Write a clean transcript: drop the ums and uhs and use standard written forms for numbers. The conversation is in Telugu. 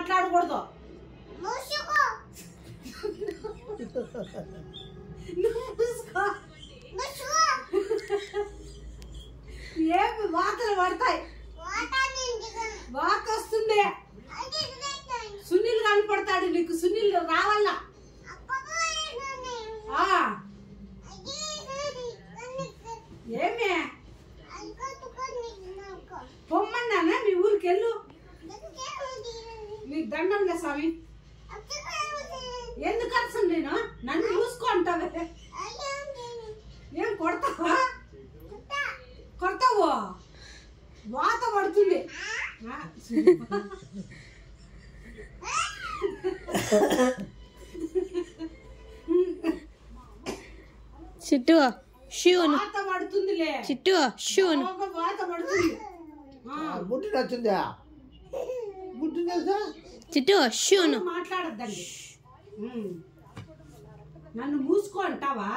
మాట్లాడకూడదు. ఏమి వాతలు పడతాయి, వాత వస్తుంది. సునీల్ కనపడతాడు నీకు, సునీల్ రావాలా? ఏమే పొమ్మన్నానా మీ ఊరికి వెళ్ళు. నీకు దండంలే స్వామి. ఎందుకు అరసను నేను? నన్ను చూసుకో అంటావే. ఏం కొడతావా? కొడతావు, వాత పడుతుంది. చిట్టు షూను వాత పడుతుందిలే. చిట్టు షూను వాత పడుతుంది. బుట్టి నచ్చిందా? బుట్టి తెలుసా? చిట్టు షూను మాట్లాడద్దండి. నన్ను మూసుకో అంటావా?